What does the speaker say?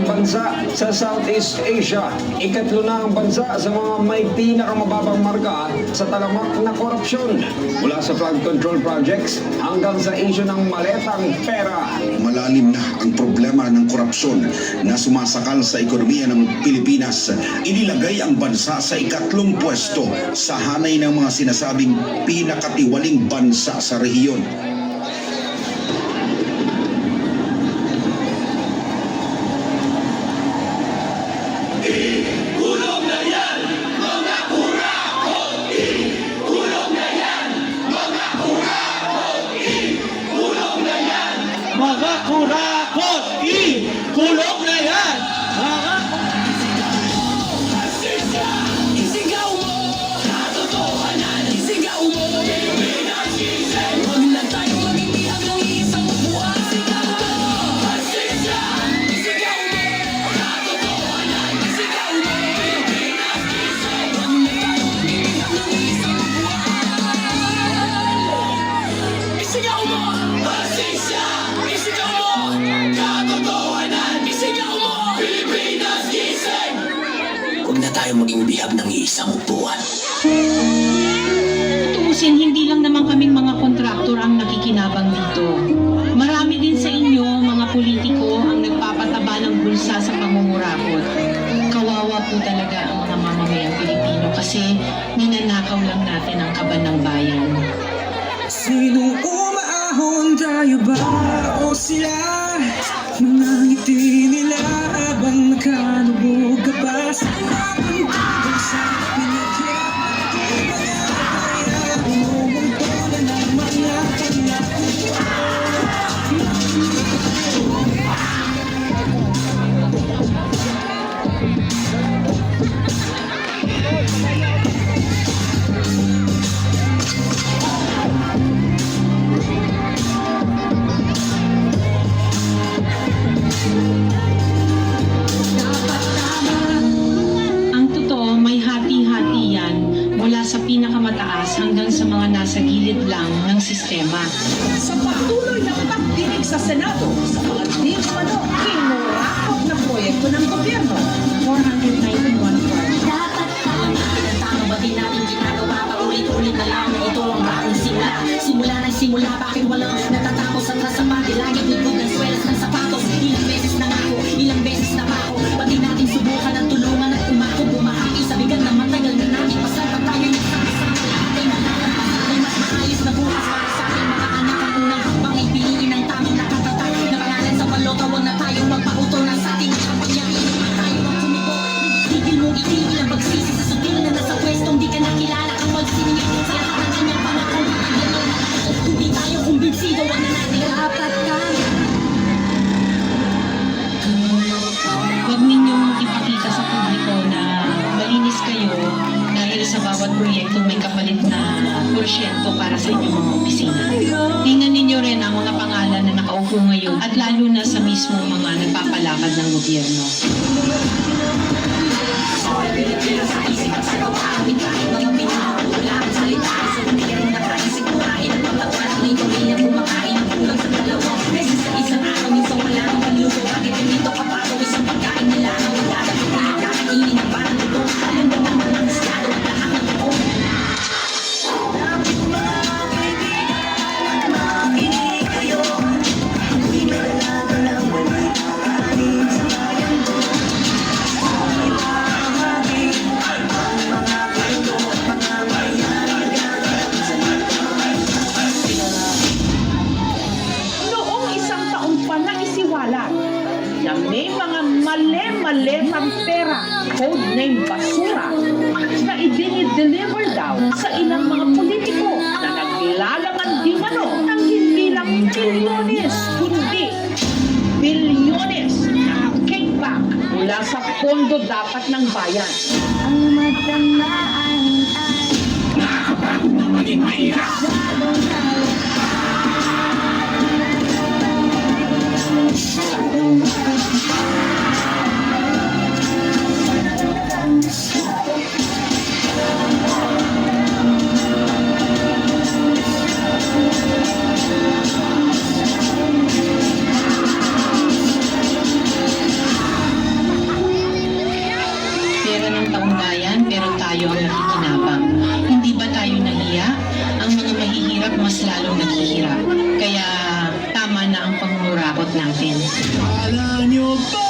Bansa sa Southeast Asia. Ikatlo na ang bansa sa mga may pinakamababang marka sa talamak na korupsyon. Mula sa flood control projects hanggang sa isyu ng maletang pera. Malalim na ang problema ng korupsyon na sumasakal sa ekonomiya ng Pilipinas. Inilagay ang bansa sa ikatlong pwesto sa hanay ng mga sinasabing pinakatiwaling bansa sa rehiyon. Mga kurakot, kulong na yan! Isigaw mo, katotohanan, isigaw mo, huwag na tayo magigihag ng isang buwan. Isigaw mo, pasensya, isigaw mo, katotohanan, isigaw mo, huwag na tayo magigihag ng isang buwan. Isigaw mo, pasensya, isigaw mo, katotohanan, isigaw mo, Pilipinas gising. Huwag na tayo maging bihag ng isang upuan. Tuusin, hindi lang naman kaming mga kontraktor ang nakikinabang dito. Marami din sa inyo, mga politiko, ang nagpapataba ng bulsa sa pangungurakot. Kawawa po talaga ang mga mamamayang Pilipino kasi ninanakaw lang natin ang kaban ng bayan. Sino umaahon, tayo ba o sila? Mga ngiti nila habang nakalubog ka ba sa pagpunta sa pinaghirap? Mga kaya bumumunto na ng mga kanila. Ang totoo, may hati-hati yan mula sa pinakamataas hanggang sa mga nasa gilid lang ng sistema. Sa patuloy na pagdinig sa Senado sa mga di umano kinurakot na proyekto ng gobyerno. 491 projects. Dapat alam natin ang tama, ba't di natin ginagawa? Paulit-ulit na lang na ito ang bagong simula. Simula ng simula, bakit walang natatapos at nasa pati? Lagi likod ng swelas ng sapatos. Ilang beses na ako, ilang beses na ako. Ba't di natin subukan ang tulungan at umako? Bumahagi sa bigat na matagal na natin pasal pa tayo ng sama-sama. Ay malalampasan, ay mas maayos na bukas para sa ating mga anak. Ang unang hakbang ay piliin ang tamang nakatatag na pangalan sa balota. Huwag na tayong magpautol na sa ating kapangyarihan. Tayo ang sumibo. Tigil mo itigil ang pagsisi sa sutil na nasa pwestong di ka nakilala kang magsiningit sa lahat ng kanyang pangakong pagkagalaw. Hindi tayo kumbinsido, wag na natin dapat kaya. Huwag ninyong ipakita sa publiko na malinis kayo dahil sa bawat proyekto may kapalit na porsyento para sa inyong mga opisina. Tingnan ninyo rin ang mga pangalan na nakaupo ngayon at lalo na sa mismo mga nagpapalakad ng gobyerno. Sa isip at sa gawa, aming kahit mga pinahula ang salita. Sa hindi ka rin nakaisip, kumain ang pagtawa. May pamilya kumakain ang kulang sa dalawang beses sa isang araw. Minsan wala ang panluto, bakit ganito ka pa? Isang pagkain nila ang magdadagdag na kakainin ng parang ito. Alam mo naman ang estado at lahat ng ito. Dapat mga kaibigan, makinig kayo. Hindi malalaman ang balita kanin sa bayan ko. Noong isang taon pa na isiwalat na may mga mali-maletang pera, codename basura, na idinideliver daw sa ilang mga politiko na naglalaman di mano ng hindi lang milyones, kundi bilyones na kickback mula sa pondo dapat ng bayan. Ang matandaan ay Nakakapagod na maging mahirap. tayo ang nakikinabang. Hindi ba tayo nahiya? Ang mga mahihirap mas lalong naghihirap. Kaya tama na ang pangungurakot natin. Kala nyo ba